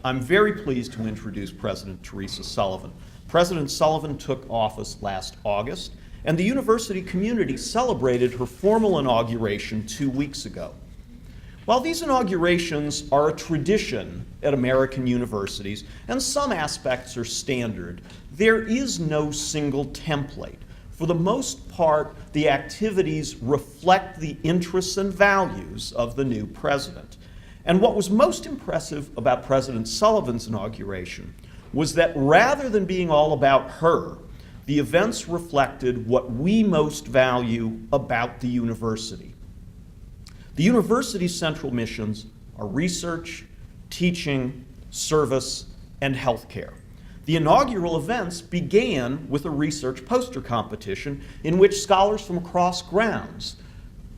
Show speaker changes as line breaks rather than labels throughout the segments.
I'm very pleased to introduce President Teresa Sullivan. President Sullivan took office last August, and the university community celebrated her formal inauguration 2 weeks ago. While these inaugurations are a tradition at American universities, and some aspects are standard, there is no single template. For the most part, the activities reflect the interests and values of the new president. And what was most impressive about President Sullivan's inauguration was that rather than being all about her, the events reflected what we most value about the university. The university's central missions are research, teaching, service, and healthcare. The inaugural events began with a research poster competition in which scholars from across grounds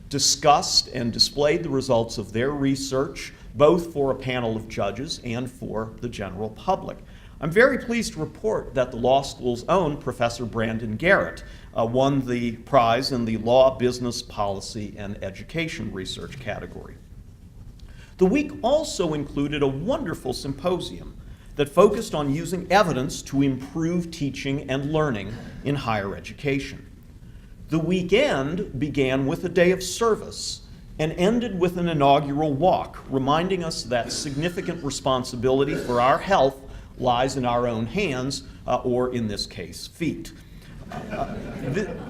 discussed and displayed the results of their research, both for a panel of judges and for the general public. I'm very pleased to report that the law school's own Professor Brandon Garrett won the prize in the Law, Business, Policy, and Education research category. The week also included a wonderful symposium that focused on using evidence to improve teaching and learning in higher education. The weekend began with a day of service and ended with an inaugural walk, reminding us that significant responsibility for our health lies in our own hands, or in this case, feet.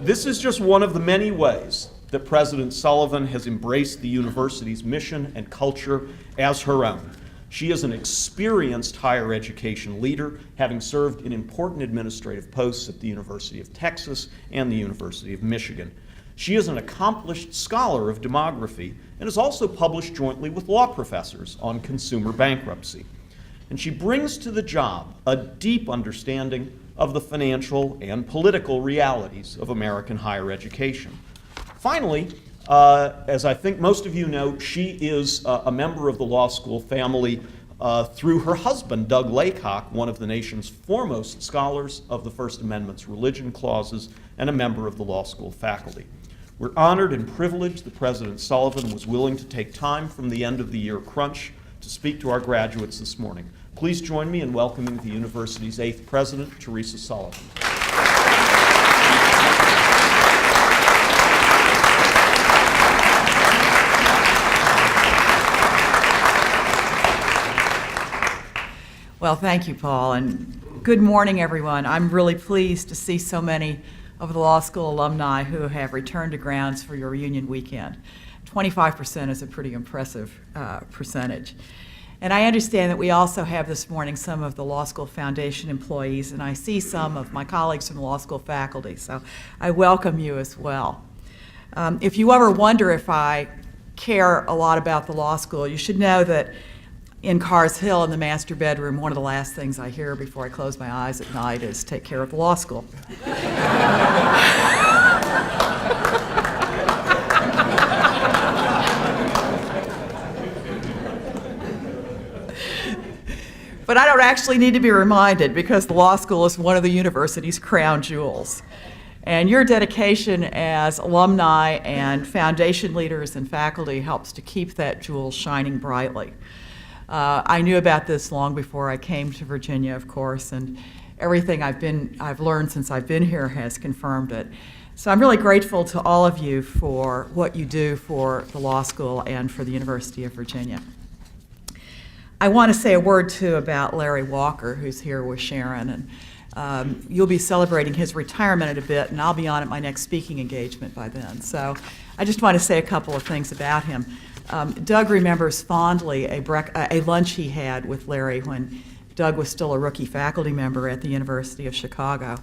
This is just one of the many ways that President Sullivan has embraced the university's mission and culture as her own. She is an experienced higher education leader, having served in important administrative posts at the University of Texas and the University of Michigan. She is an accomplished scholar of demography and has also published jointly with law professors on consumer bankruptcy. And she brings to the job a deep understanding of the financial and political realities of American higher education. Finally, as I think most of you know, she is a member of the law school family through her husband, Doug Laycock, one of the nation's foremost scholars of the First Amendment's religion clauses and a member of the law school faculty. We're honored and privileged that President Sullivan was willing to take time from the end of the year crunch to speak to our graduates this morning. Please join me in welcoming the university's 8th president, Teresa Sullivan.
Well, thank you, Paul, and good morning, everyone. I'm really pleased to see so many of the law school alumni who have returned to grounds for your reunion weekend. 25% is a pretty impressive percentage. And I understand that we also have this morning some of the Law School Foundation employees, and I see some of my colleagues from the law school faculty, so I welcome you as well. If you ever wonder if I care a lot about the law school, you should know that in Carr's Hill in the master bedroom, one of the last things I hear before I close my eyes at night is take care of the law school. But I don't actually need to be reminded because the law school is one of the university's crown jewels. And your dedication as alumni and foundation leaders and faculty helps to keep that jewel shining brightly. I knew about this long before I came to Virginia, of course, and everything I've learned since I've been here has confirmed it. So I'm really grateful to all of you for what you do for the law school and for the University of Virginia. I want to say a word, too, about Larry Walker, who's here with Sharon, and you'll be celebrating his retirement in a bit, and I'll be on at my next speaking engagement by then. So I just want to say a couple of things about him. Doug remembers fondly a lunch he had with Larry when Doug was still a rookie faculty member at the University of Chicago.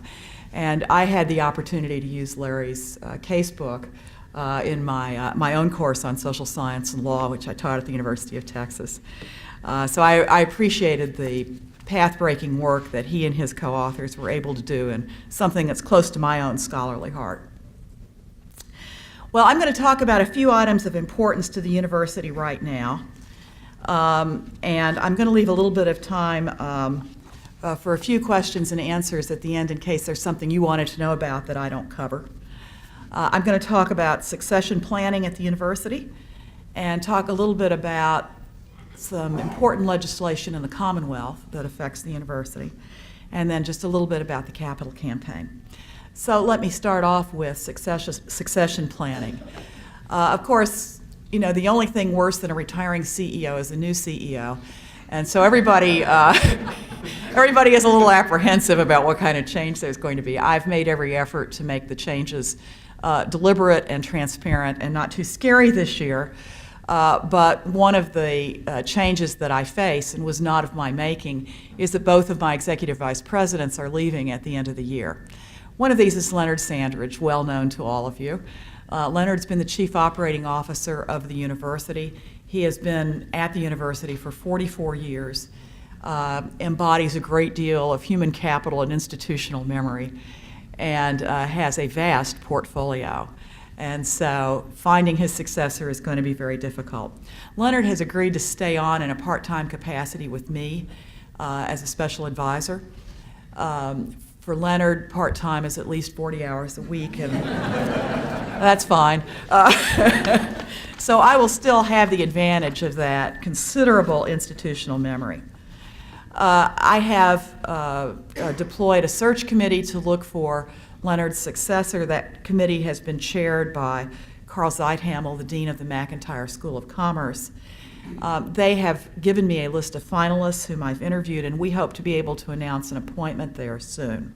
And I had the opportunity to use Larry's casebook in my own course on social science and law, which I taught at the University of Texas. So I appreciated the path-breaking work that he and his co-authors were able to do, and something that's close to my own scholarly heart. Well, I'm going to talk about a few items of importance to the university right now, and I'm going to leave a little bit of time for a few questions and answers at the end in case there's something you wanted to know about that I don't cover. I'm going to talk about succession planning at the university and talk a little bit about some important legislation in the Commonwealth that affects the university, and then just a little bit about the capital campaign. So let me start off with succession planning. Of course, you know, the only thing worse than a retiring CEO is a new CEO, and so everybody is a little apprehensive about what kind of change there's going to be. I've made every effort to make the changes deliberate and transparent and not too scary this year. But one of the changes that I face, and was not of my making, is that both of my executive vice presidents are leaving at the end of the year. One of these is Leonard Sandridge, well known to all of you. Leonard's been the chief operating officer of the university. He has been at the university for 44 years, embodies a great deal of human capital and institutional memory, and has a vast portfolio. And so finding his successor is going to be very difficult. Leonard has agreed to stay on in a part-time capacity with me as a special advisor. For Leonard, part-time is at least 40 hours a week, and that's fine. So I will still have the advantage of that considerable institutional memory. I have deployed a search committee to look for Leonard's successor. That committee has been chaired by Carl Zeithamel, the dean of the McIntire School of Commerce. They have given me a list of finalists whom I've interviewed, and we hope to be able to announce an appointment there soon.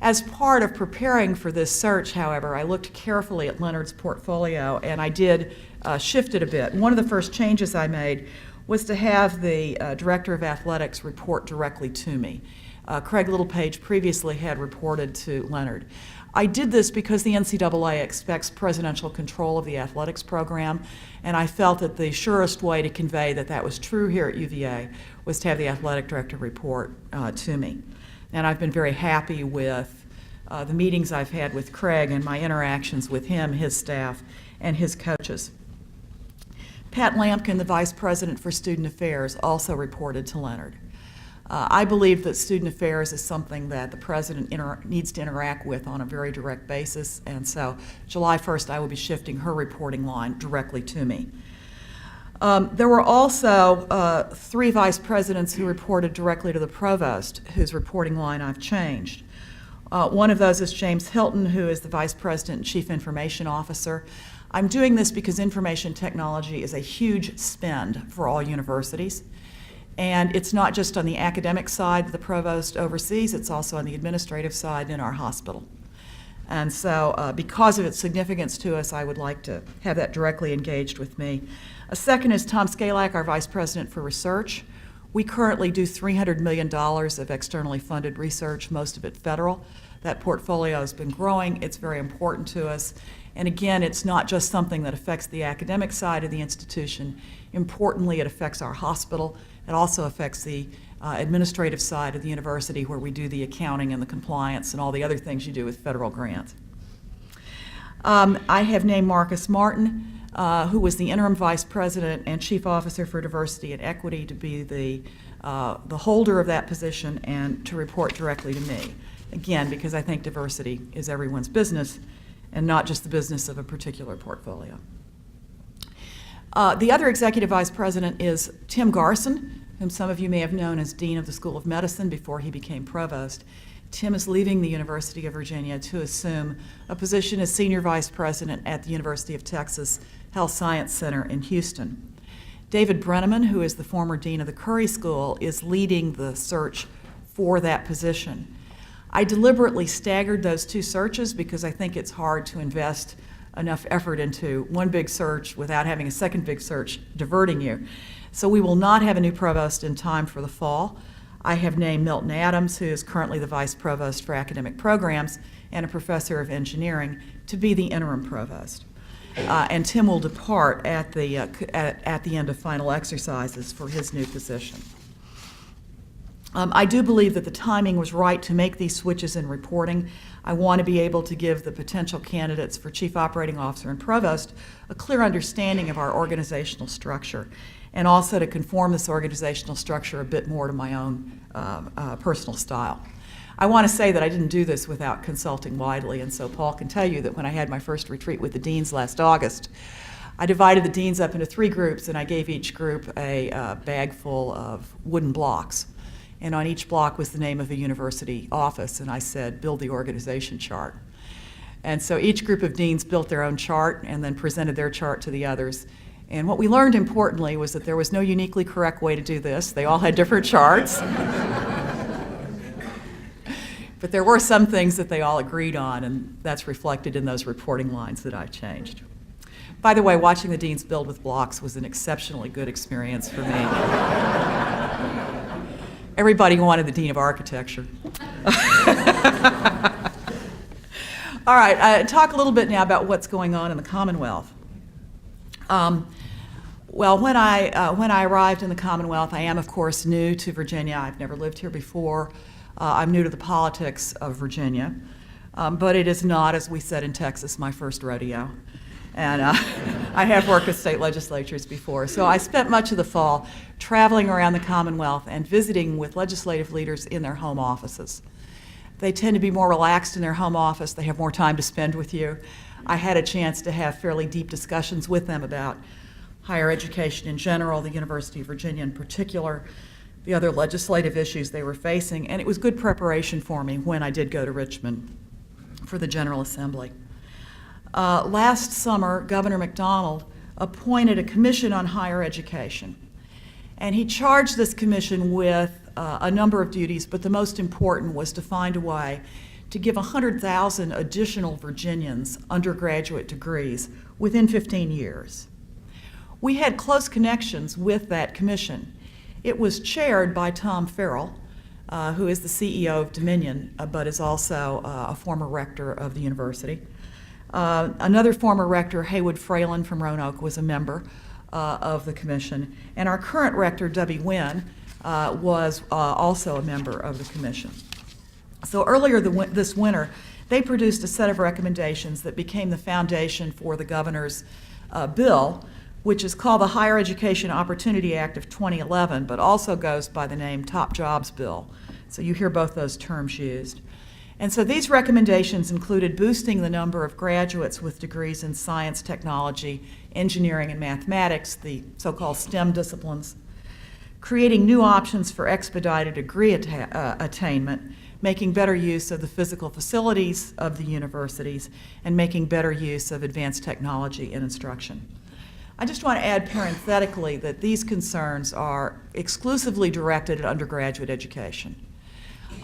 As part of preparing for this search, however, I looked carefully at Leonard's portfolio, and I did shift it a bit. One of the first changes I made was to have the director of athletics report directly to me. Craig Littlepage previously had reported to Leonard. I did this because the NCAA expects presidential control of the athletics program, and I felt that the surest way to convey that that was true here at UVA was to have the athletic director report to me. And I've been very happy with the meetings I've had with Craig and my interactions with him, his staff, and his coaches. Pat Lampkin, the vice president for student affairs, also reported to Leonard. I believe that student affairs is something that the president needs to interact with on a very direct basis, and so July 1st I will be shifting her reporting line directly to me. There were also 3 vice presidents who reported directly to the provost, whose reporting line I've changed. One of those is James Hilton, who is the vice president and chief information officer. I'm doing this because information technology is a huge spend for all universities. And it's not just on the academic side that the provost oversees, it's also on the administrative side in our hospital. And so because of its significance to us, I would like to have that directly engaged with me. A second is Tom Skalak, our vice president for research. We currently do $300 million of externally funded research, most of it federal. That portfolio has been growing. It's very important to us. And again, it's not just something that affects the academic side of the institution. Importantly, it affects our hospital. It also affects the administrative side of the university, where we do the accounting and the compliance and all the other things you do with federal grants. I have named Marcus Martin, who was the interim vice president and chief officer for diversity and equity, to be the holder of that position and to report directly to me. Again, because I think diversity is everyone's business and not just the business of a particular portfolio. The other executive vice president is Tim Garson, whom some of you may have known as dean of the School of Medicine before he became provost. Tim is leaving the University of Virginia to assume a position as senior vice president at the University of Texas Health Science Center in Houston. David Brenneman, who is the former dean of the Curry School, is leading the search for that position. I deliberately staggered those 2 searches because I think it's hard to invest enough effort into one big search without having a second big search diverting you. So we will not have a new provost in time for the fall. I have named Milton Adams, who is currently the vice provost for academic programs and a professor of engineering, to be the interim provost. And Tim will depart at the end of final exercises for his new position. I do believe that the timing was right to make these switches in reporting. I want to be able to give the potential candidates for chief operating officer and provost a clear understanding of our organizational structure, and also to conform this organizational structure a bit more to my own personal style. I want to say that I didn't do this without consulting widely, and so Paul can tell you that when I had my first retreat with the deans last August, I divided the deans up into 3 groups, and I gave each group a bag full of wooden blocks. And on each block was the name of a university office, and I said, build the organization chart. And so each group of deans built their own chart and then presented their chart to the others. And what we learned importantly was that there was no uniquely correct way to do this. They all had different charts. But there were some things that they all agreed on, and that's reflected in those reporting lines that I changed. By the way, watching the deans build with blocks was an exceptionally good experience for me. Everybody wanted the dean of architecture. All right, talk a little bit now about what's going on in the Commonwealth. Well, when I arrived in the Commonwealth, I am, of course, new to Virginia. I've never lived here before. I'm new to the politics of Virginia. But it is not, as we said in Texas, my first rodeo. And I have worked with state legislatures before. So I spent much of the fall traveling around the Commonwealth and visiting with legislative leaders in their home offices. They tend to be more relaxed in their home office. They have more time to spend with you. I had a chance to have fairly deep discussions with them about higher education in general, the University of Virginia in particular, the other legislative issues they were facing, and it was good preparation for me when I did go to Richmond for the General Assembly. Last summer, Governor McDonald appointed a commission on higher education, and he charged this commission with a number of duties, but the most important was to find a way to give 100,000 additional Virginians undergraduate degrees within 15 years. We had close connections with that commission. It was chaired by Tom Farrell, who is the CEO of Dominion, but is also a former rector of the university. Another former rector, Haywood Fralin from Roanoke, was a member of the commission. And our current rector, Debbie Wynn, was also a member of the commission. So earlier this winter, they produced a set of recommendations that became the foundation for the governor's bill, which is called the Higher Education Opportunity Act of 2011, but also goes by the name Top Jobs Bill. So you hear both those terms used. And so these recommendations included boosting the number of graduates with degrees in science, technology, engineering, and mathematics, the so-called STEM disciplines, creating new options for expedited degree attainment, making better use of the physical facilities of the universities, and making better use of advanced technology in instruction. I just want to add parenthetically that these concerns are exclusively directed at undergraduate education.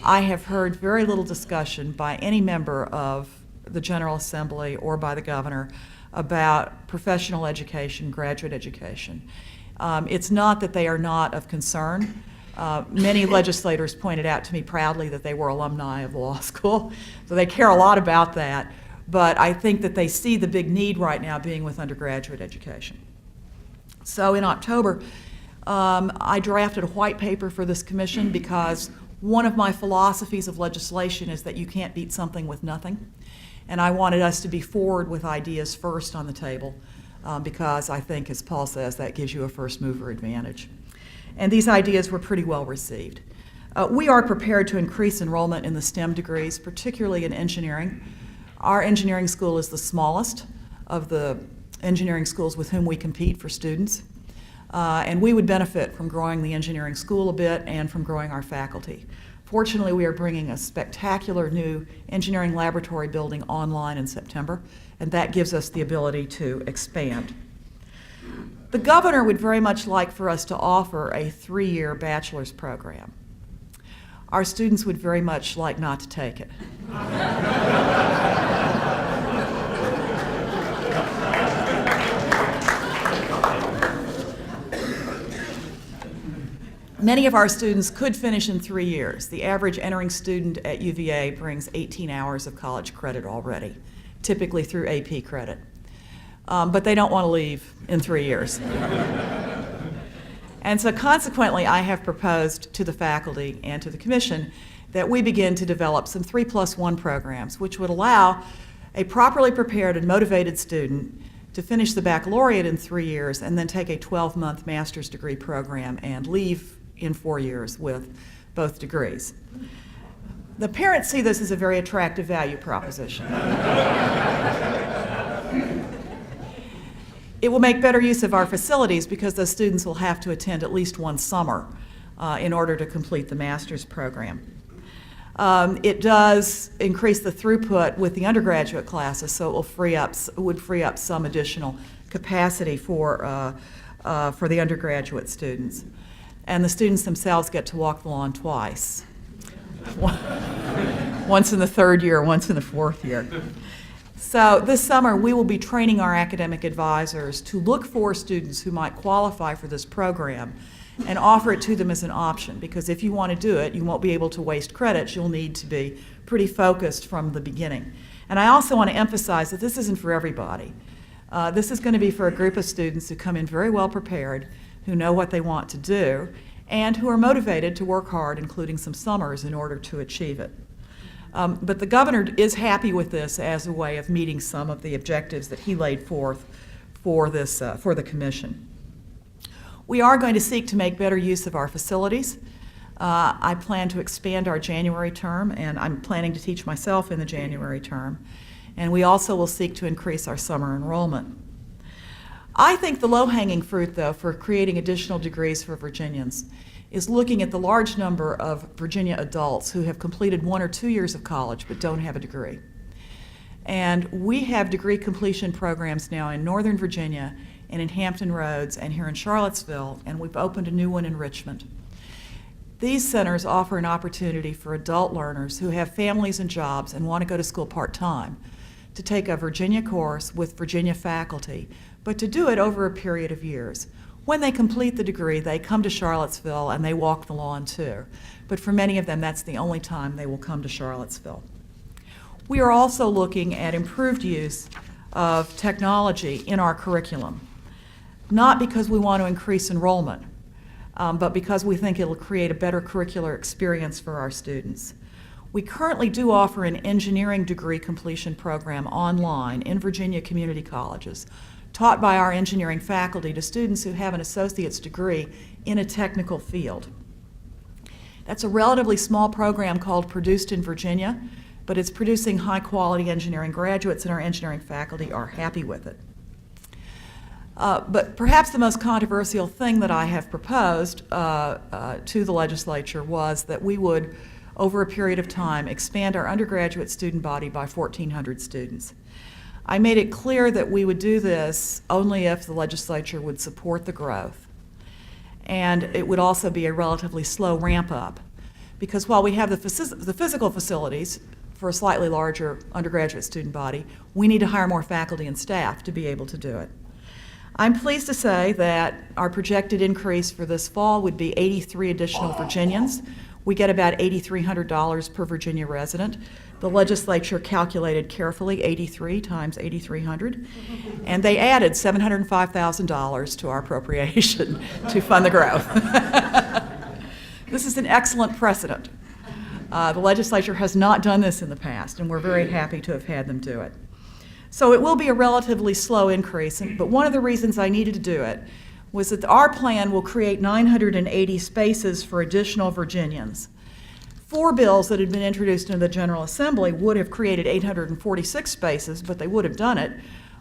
I have heard very little discussion by any member of the General Assembly or by the governor about professional education, graduate education. It's not that they are not of concern. Many legislators pointed out to me proudly that they were alumni of the law school, so they care a lot about that. But I think that they see the big need right now being with undergraduate education. So in October, I drafted a white paper for this commission because one of my philosophies of legislation is that you can't beat something with nothing. And I wanted us to be forward with ideas first on the table because I think, as Paul says, that gives you a first mover advantage. And these ideas were pretty well received. We are prepared to increase enrollment in the STEM degrees, particularly in engineering. Our engineering school is the smallest of the engineering schools with whom we compete for students. And we would benefit from growing the engineering school a bit and from growing our faculty. Fortunately, we are bringing a spectacular new engineering laboratory building online in September, and that gives us the ability to expand. The governor would very much like for us to offer a 3-year bachelor's program. Our students would very much like not to take it. Many of our students could finish in 3 years. The average entering student at UVA brings 18 hours of college credit already, typically through AP credit. But they don't want to leave in 3 years. And so consequently, I have proposed to the faculty and to the commission that we begin to develop some 3+1 programs, which would allow a properly prepared and motivated student to finish the baccalaureate in 3 years and then take a 12-month master's degree program and leave in 4 years with both degrees. The parents see this as a very attractive value proposition. It will make better use of our facilities because those students will have to attend at least one summer in order to complete the master's program. It does increase the throughput with the undergraduate classes, so it would free up some additional capacity for the undergraduate students. And the students themselves get to walk the lawn twice. Once in the third year, once in the fourth year. So this summer, we will be training our academic advisors to look for students who might qualify for this program and offer it to them as an option, because if you want to do it, you won't be able to waste credits. You'll need to be pretty focused from the beginning. And I also want to emphasize that this isn't for everybody. This is going to be for a group of students who come in very well prepared, who know what they want to do, and who are motivated to work hard, including some summers, in order to achieve it. But the governor is happy with this as a way of meeting some of the objectives that he laid forth for the commission. We are going to seek to make better use of our facilities. I plan to expand our January term, and I'm planning to teach myself in the January term. And we also will seek to increase our summer enrollment. I think the low-hanging fruit, though, for creating additional degrees for Virginians is looking at the large number of Virginia adults who have completed 1 or 2 years of college but don't have a degree. And we have degree completion programs now in Northern Virginia and in Hampton Roads and here in Charlottesville, and we've opened a new one in Richmond. These centers offer an opportunity for adult learners who have families and jobs and want to go to school part-time to take a Virginia course with Virginia faculty, but to do it over a period of years. When they complete the degree, they come to Charlottesville and they walk the lawn too. But for many of them, that's the only time they will come to Charlottesville. We are also looking at improved use of technology in our curriculum, not because we want to increase enrollment, but because we think it'll create a better curricular experience for our students. We currently do offer an engineering degree completion program online in Virginia community colleges, taught by our engineering faculty to students who have an associate's degree in a technical field. That's a relatively small program called Produced in Virginia, but it's producing high-quality engineering graduates, and our engineering faculty are happy with it. But perhaps the most controversial thing that I have proposed to the legislature was that we would, over a period of time, expand our undergraduate student body by 1,400 students. I made it clear that we would do this only if the legislature would support the growth. And it would also be a relatively slow ramp up, because while we have the physical facilities for a slightly larger undergraduate student body, we need to hire more faculty and staff to be able to do it. I'm pleased to say that our projected increase for this fall would be 83 additional Virginians. We get about $8,300 per Virginia resident. The legislature calculated carefully 83 times 8,300, and they added $705,000 to our appropriation to fund the growth. This is an excellent precedent. The legislature has not done this in the past, and we're very happy to have had them do it. So it will be a relatively slow increase, but one of the reasons I needed to do it was that our plan will create 980 spaces for additional Virginians. 4 bills that had been introduced into the General Assembly would have created 846 spaces, but they would have done it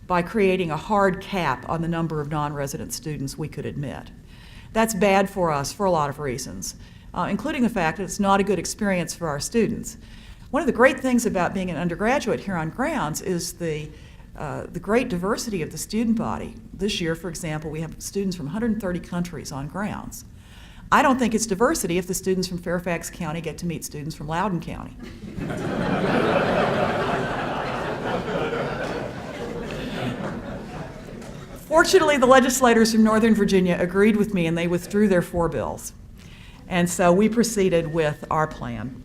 by creating a hard cap on the number of non-resident students we could admit. That's bad for us for a lot of reasons, including the fact that it's not a good experience for our students. One of the great things about being an undergraduate here on grounds is the great diversity of the student body. This year, for example, we have students from 130 countries on grounds. I don't think it's diversity if the students from Fairfax County get to meet students from Loudoun County. Fortunately, the legislators from Northern Virginia agreed with me and they withdrew their 4 bills. And so we proceeded with our plan,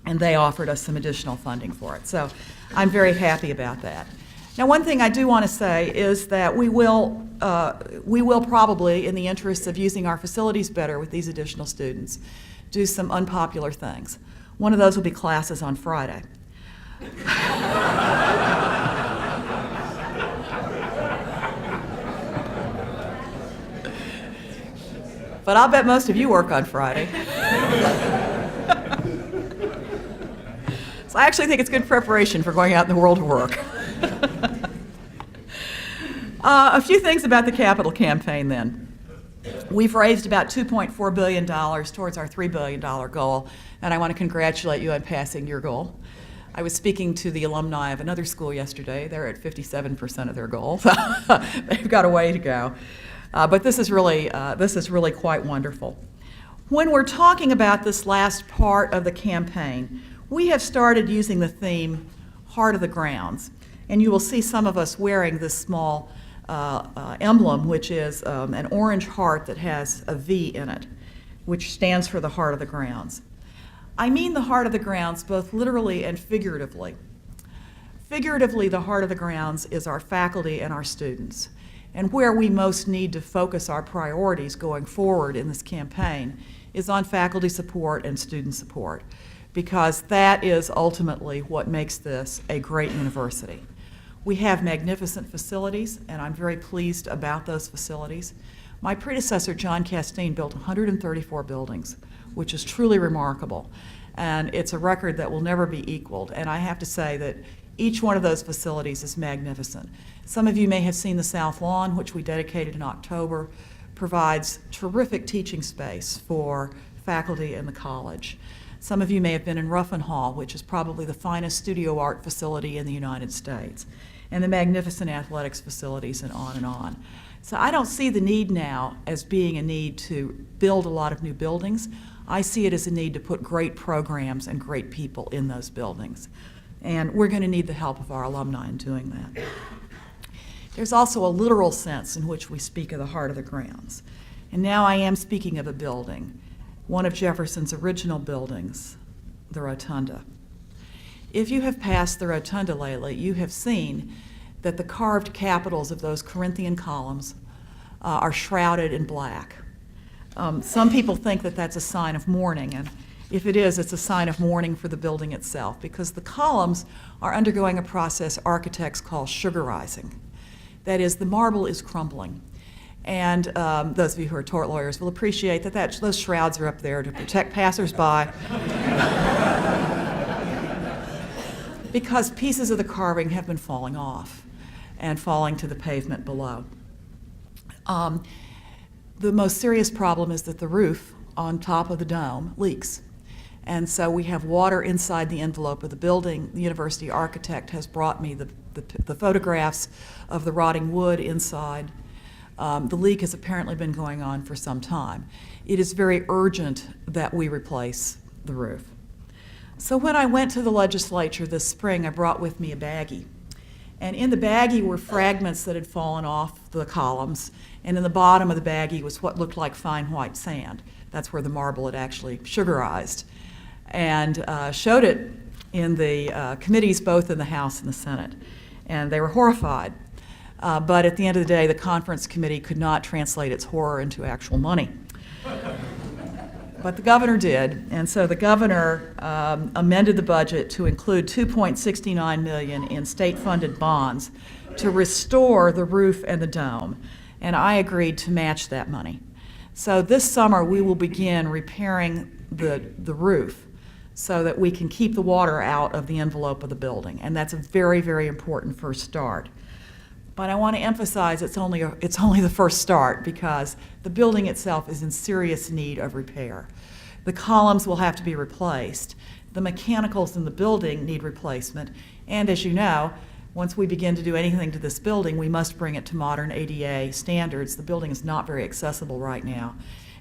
and they offered us some additional funding for it. So I'm very happy about that. Now, one thing I do want to say is that we will probably, in the interests of using our facilities better with these additional students, do some unpopular things. One of those will be classes on Friday. But I'll bet most of you work on Friday. So I actually think it's good preparation for going out in the world to work. A few things about the capital campaign then. We've raised about $2.4 billion towards our $3 billion goal, and I want to congratulate you on passing your goal. I was speaking to the alumni of another school yesterday. They're at 57% of their goal, so they've got a way to go. But this is really quite wonderful. When we're talking about this last part of the campaign, we have started using the theme Heart of the Grounds, and you will see some of us wearing this small emblem, which is an orange heart that has a V in it, which stands for the heart of the grounds. I mean the heart of the grounds both literally and figuratively. Figuratively, the heart of the grounds is our faculty and our students. And where we most need to focus our priorities going forward in this campaign is on faculty support and student support, because that is ultimately what makes this a great university. We have magnificent facilities, and I'm very pleased about those facilities. My predecessor, John Castine, built 134 buildings, which is truly remarkable, and it's a record that will never be equaled. And I have to say that each one of those facilities is magnificent. Some of you may have seen the South Lawn, which we dedicated in October, provides terrific teaching space for faculty in the college. Some of you may have been in Ruffin Hall, which is probably the finest studio art facility in the United States, and the magnificent athletics facilities, and on and on. So I don't see the need now as being a need to build a lot of new buildings. I see it as a need to put great programs and great people in those buildings. And we're going to need the help of our alumni in doing that. There's also a literal sense in which we speak of the heart of the grounds. And now I am speaking of a building, one of Jefferson's original buildings, the Rotunda. If you have passed the Rotunda lately, you have seen that the carved capitals of those Corinthian columns are shrouded in black. Some people think that that's a sign of mourning, and if it is, it's a sign of mourning for the building itself, because the columns are undergoing a process architects call sugarizing. That is, the marble is crumbling. And those of you who are tort lawyers will appreciate that those shrouds are up there to protect passersby, because pieces of the carving have been falling off and falling to the pavement below. The most serious problem is that the roof on top of the dome leaks. And so we have water inside the envelope of the building. The university architect has brought me the photographs of the rotting wood inside. The leak has apparently been going on for some time. It is very urgent that we replace the roof. So when I went to the legislature this spring, I brought with me a baggie. And in the baggie were fragments that had fallen off the columns, and in the bottom of the baggie was what looked like fine white sand. That's where the marble had actually sugarized. And showed it in the committees both in the House and the Senate. And they were horrified. But at the end of the day, the conference committee could not translate its horror into actual money. But the governor did, and so the governor amended the budget to include $2.69 million in state-funded bonds to restore the roof and the dome, and I agreed to match that money. So this summer we will begin repairing the roof so that we can keep the water out of the envelope of the building, and that's a very, very important first start. But I want to emphasize it's only the first start, because the building itself is in serious need of repair. The columns will have to be replaced. The mechanicals in the building need replacement. And as you know, once we begin to do anything to this building, we must bring it to modern ADA standards. The building is not very accessible right now,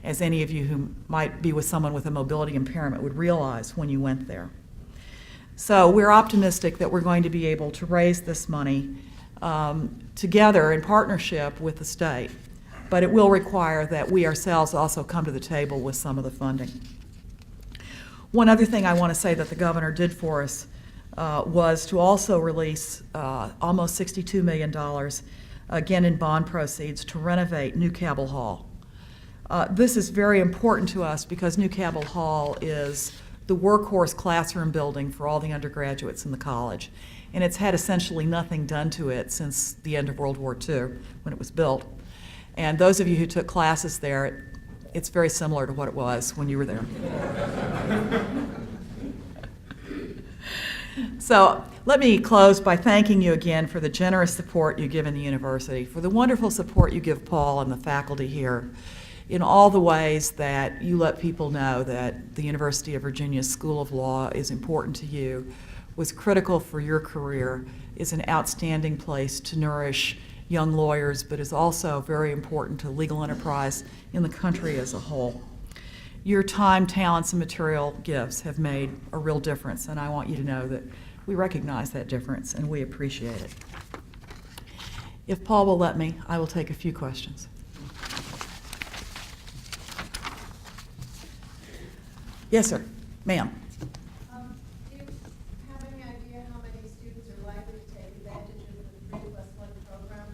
as any of you who might be with someone with a mobility impairment would realize when you went there. So we're optimistic that we're going to be able to raise this money together in partnership with the state, but it will require that we ourselves also come to the table with some of the funding. One other thing I want to say that the governor did for us was to also release almost $62 million, again in bond proceeds, to renovate New Cabell Hall. This is very important to us because New Cabell Hall is the workhorse classroom building for all the undergraduates in the college. And it's had essentially nothing done to it since the end of World War II, when it was built. And those of you who took classes there, it's very similar to what it was when you were there. So Let me close by thanking you again for the generous support you give in the university, for the wonderful support you give Paul and the faculty here, in all the ways that you let people know that the University of Virginia School of Law is important to you, was critical for your career, is an outstanding place to nourish young lawyers, but is also very important to legal enterprise in the country as a whole. Your time, talents, and material gifts have made a real difference, and I want you to know that we recognize that difference and we appreciate it. If Paul will let me, I will take a few questions. Yes, sir. Ma'am.
Do you have any idea how many students are likely to take advantage of the 3+1 program?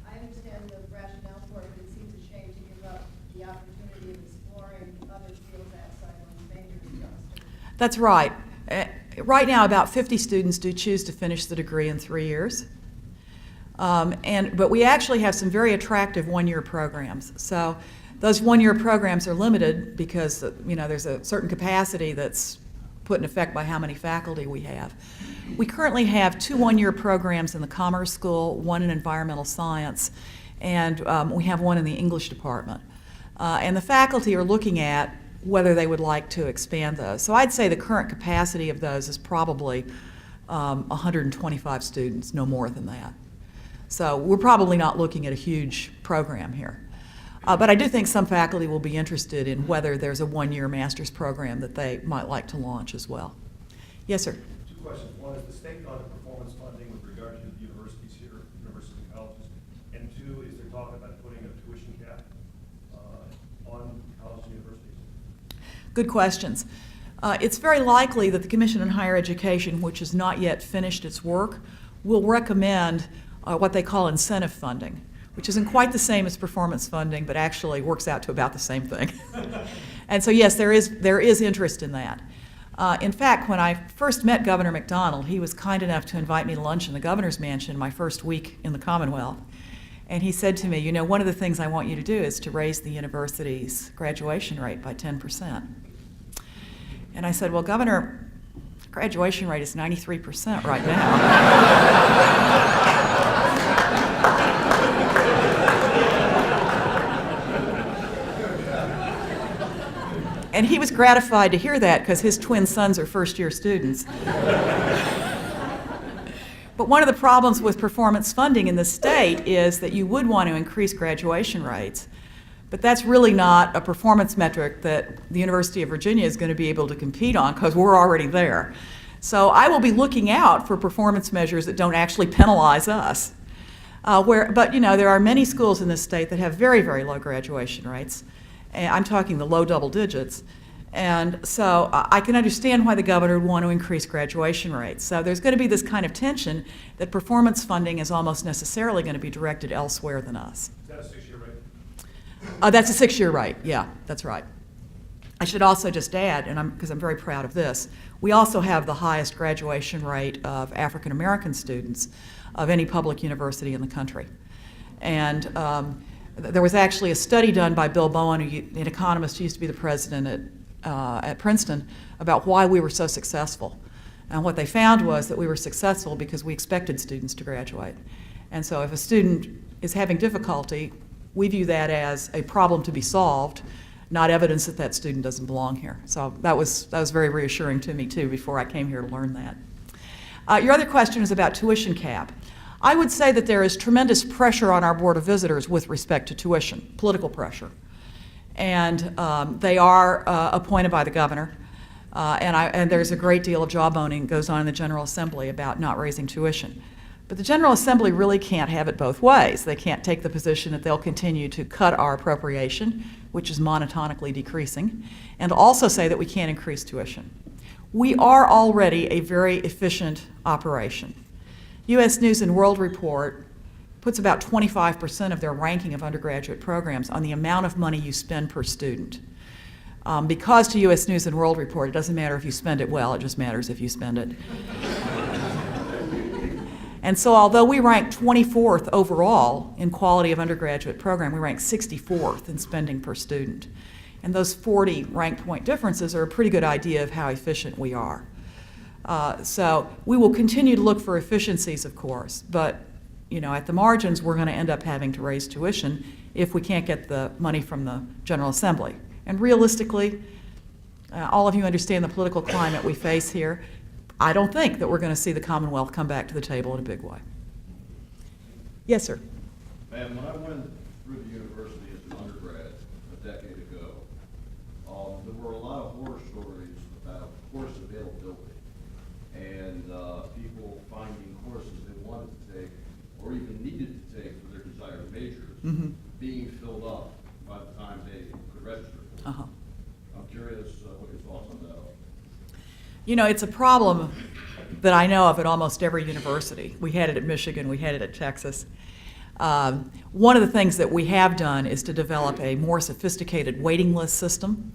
I understand the rationale for it, but it seems a shame to give up the opportunity of exploring other fields outside one's major structure.
That's right. Right now, about 50 students do choose to finish the degree in 3 years. But we actually have some very attractive one-year programs. So those one-year programs are limited because there's a certain capacity that's put in effect by how many faculty we have. We currently have 2 one-year programs in the Commerce School, 1 in Environmental Science, and we have 1 in the English department. And the faculty are looking at whether they would like to expand those. So I'd say the current capacity of those is probably 125 students, no more than that. So we're probably not looking at a huge program here. But I do think some faculty will be interested in whether there's a one-year master's program that they might like to launch as well. Yes, sir?
2 questions. One, is the state on performance funding with regard to the universities here, university and colleges? And 2, is there talk about putting a tuition cap on colleges and universities?
Good questions. It's very likely that the Commission on Higher Education, which has not yet finished its work, will recommend what they call incentive funding, which isn't quite the same as performance funding, but actually works out to about the same thing. And so yes, there is interest in that. In fact, when I first met Governor McDonald, he was kind enough to invite me to lunch in the governor's mansion my first week in the Commonwealth. And he said to me, one of the things I want you to do is to raise the university's graduation rate by 10%. And I said, well, Governor, graduation rate is 93% right now. And he was gratified to hear that because his twin sons are first-year students. But one of the problems with performance funding in the state is that you would want to increase graduation rates, but that's really not a performance metric that the University of Virginia is going to be able to compete on because we're already there. So I will be looking out for performance measures that don't actually penalize us. But there are many schools in this state that have very, very low graduation rates. And I'm talking the low double digits. And so I can understand why the governor would want to increase graduation rates. So there's going to be this kind of tension that performance funding is almost necessarily going to be directed elsewhere than us.
Is that a 6-year rate?
That's a 6-year rate. Yeah, that's right. I should also just add, because I'm very proud of this, we also have the highest graduation rate of African American students of any public university in the country. And there was actually a study done by Bill Bowen, an economist who used to be the president at Princeton, about why we were so successful. And what they found was that we were successful because we expected students to graduate. And so if a student is having difficulty, we view that as a problem to be solved, not evidence that that student doesn't belong here. So that was very reassuring to me, too, before I came here to learn that. Your other question is about tuition cap. I would say that there is tremendous pressure on our Board of Visitors with respect to tuition, political pressure. And they are appointed by the governor. And there's a great deal of jawboning that goes on in the General Assembly about not raising tuition. But the General Assembly really can't have it both ways. They can't take the position that they'll continue to cut our appropriation, which is monotonically decreasing, and also say that we can't increase tuition. We are already a very efficient operation. U.S. News and World Report puts about 25% of their ranking of undergraduate programs on the amount of money you spend per student. Because to U.S. News and World Report, it doesn't matter if you spend it well, it just matters if you spend it. And so although we rank 24th overall in quality of undergraduate program, we rank 64th in spending per student. And those 40 rank point differences are a pretty good idea of how efficient we are. So we will continue to look for efficiencies, of course, but at the margins, we're going to end up having to raise tuition if we can't get the money from the General Assembly. And realistically, all of you understand the political climate we face here. I don't think that we're going to see the Commonwealth come back to the table in a big way. Yes, sir.
Ma'am, when I went through the university as an undergrad a decade ago, there were a lot of horror stories about course availability and people finding courses they wanted to take or even needed to take for their desired majors being filled up by the time they could register for them. I'm curious what your thoughts on that are.
It's a problem that I know of at almost every university. We had it at Michigan, we had it at Texas. One of the things that we have done is to develop a more sophisticated waiting list system,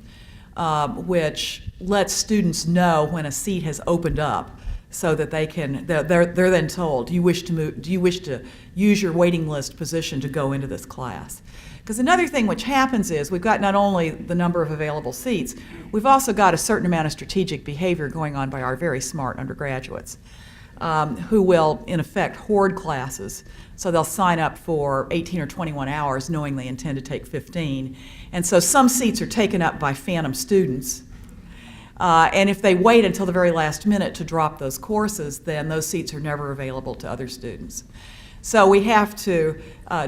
which lets students know when a seat has opened up, so that they're then told, do you wish to use your waiting list position to go into this class? Because another thing which happens is we've got not only the number of available seats, we've also got a certain amount of strategic behavior going on by our very smart undergraduates, who will, in effect, hoard classes. So they'll sign up for 18 or 21 hours knowing they intend to take 15. And so some seats are taken up by phantom students. And if they wait until the very last minute to drop those courses, then those seats are never available to other students. So we have to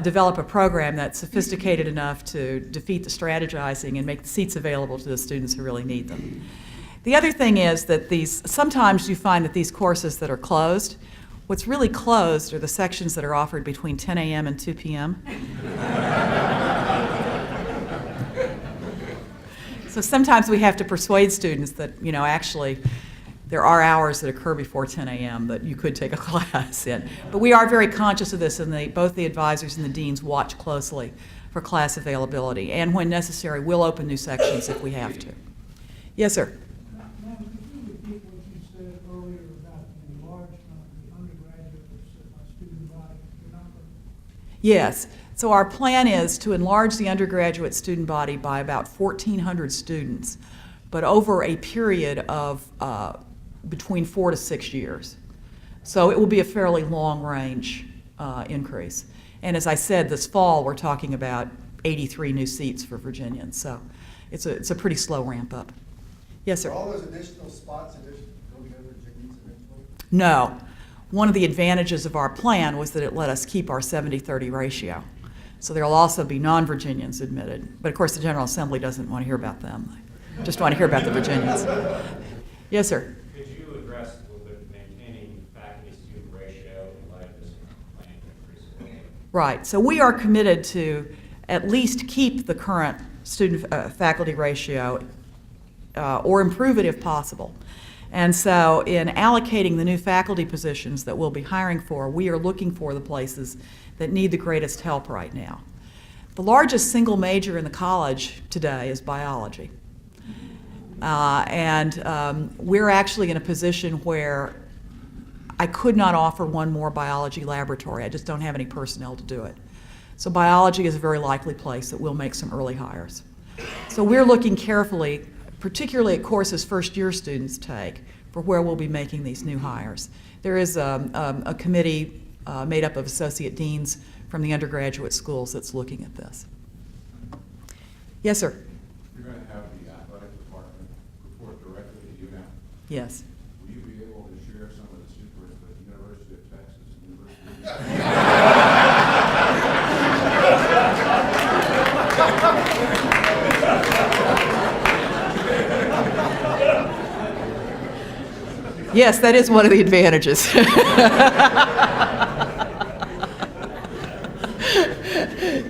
develop a program that's sophisticated enough to defeat the strategizing and make the seats available to the students who really need them. The other thing is that sometimes you find that these courses that are closed, what's really closed are the sections that are offered between 10 a.m. and 2 p.m. So sometimes we have to persuade students that, actually there are hours that occur before 10 a.m. that you could take a class in. But we are very conscious of this, and both the advisors and the deans watch closely for class availability. And when necessary, we'll open new sections if we have to. Yes, sir.
Ma'am, could you repeat what you said earlier about the enlargement of the undergraduate student body number?
Yes. So our plan is to enlarge the undergraduate student body by about 1,400 students, but over a period of between 4 to 6 years. So it will be a fairly long-range increase. And as I said, this fall we're talking about 83 new seats for Virginians. So it's a pretty slow ramp up. Yes, sir.
Are all those additional spots going to go to Virginians eventually?
No. One of the advantages of our plan was that it let us keep our 70-30 ratio. So there will also be non-Virginians admitted. But of course the General Assembly doesn't want to hear about them. They just want to hear about the Virginians. Yes, sir.
Could you address a little bit maintaining faculty-student ratio in light of this plan increase?
Right. So we are committed to at least keep the current student-faculty ratio or improve it if possible. And so in allocating the new faculty positions that we'll be hiring for, we are looking for the places that need the greatest help right now. The largest single major in the college today is biology. We're actually in a position where I could not offer one more biology laboratory. I just don't have any personnel to do it. So biology is a very likely place that we'll make some early hires. So we're looking carefully, particularly at courses first-year students take, for where we'll be making these new hires. There is a committee made up of associate deans from the undergraduate schools that's looking at this. Yes, sir.
You're going to have the athletic department report directly to you now.
Yes.
Will you be able to share some of the secrets with the University of Texas and University of
Yes, that is one of the advantages.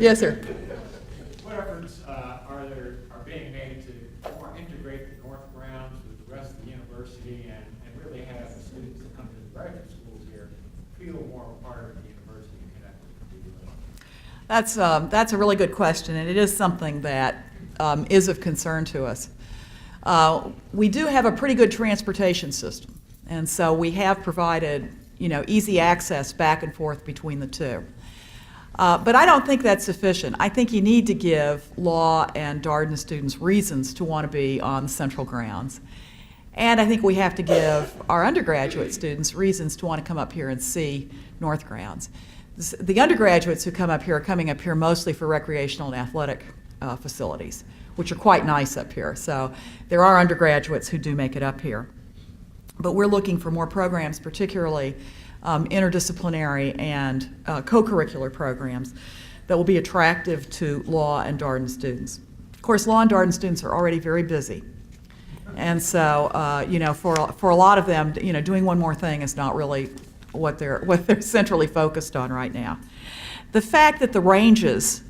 Yes, sir.
What efforts are being made to more integrate the North Grounds with the rest of the university and really have the students that come to the graduate schools here feel more a part of the university and connect with the students?
That's a really good question, and it is something that is of concern to us. We do have a pretty good transportation system, and so we have provided, easy access back and forth between the two. But I don't think that's sufficient. I think you need to give law and Darden students reasons to want to be on the central grounds. And I think we have to give our undergraduate students reasons to want to come up here and see North Grounds. The undergraduates who come up here are coming up here mostly for recreational and athletic facilities, which are quite nice up here. So there are undergraduates who do make it up here. But we're looking for more programs, particularly interdisciplinary and co-curricular programs that will be attractive to law and Darden students. Of course, law and Darden students are already very busy. And so, you know, for a lot of them, you know, doing one more thing is not really what they're centrally focused on right now. The fact that the ranges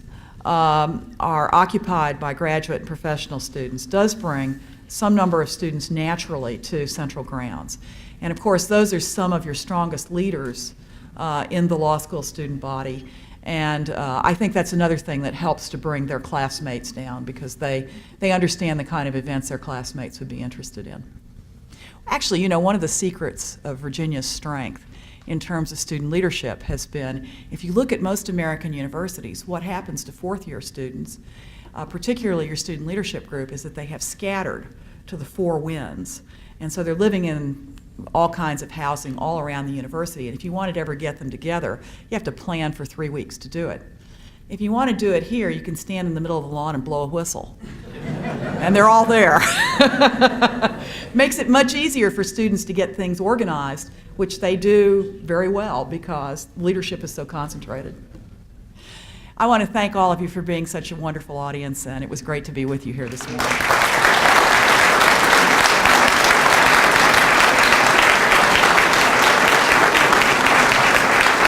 are occupied by graduate and professional students does bring some number of students naturally to Central Grounds. And of course, those are some of your strongest leaders in the law school student body. And I think that's another thing that helps to bring their classmates down, because they understand the kind of events their classmates would be interested in. Actually, you know, one of the secrets of Virginia's strength in terms of student leadership has been, if you look at most American universities, what happens to fourth-year students, particularly your student leadership group, is that they have scattered to the four winds. And so they're living in all kinds of housing all around the university. And if you wanted to ever get them together, you have to plan for 3 weeks to do it. If you want to do it here, you can stand in the middle of the lawn and blow a whistle. And they're all there. Makes it much easier for students to get things organized, which they do very well because leadership is so concentrated. I want to thank all of you for being such a wonderful audience, and it was great to be with you here this morning.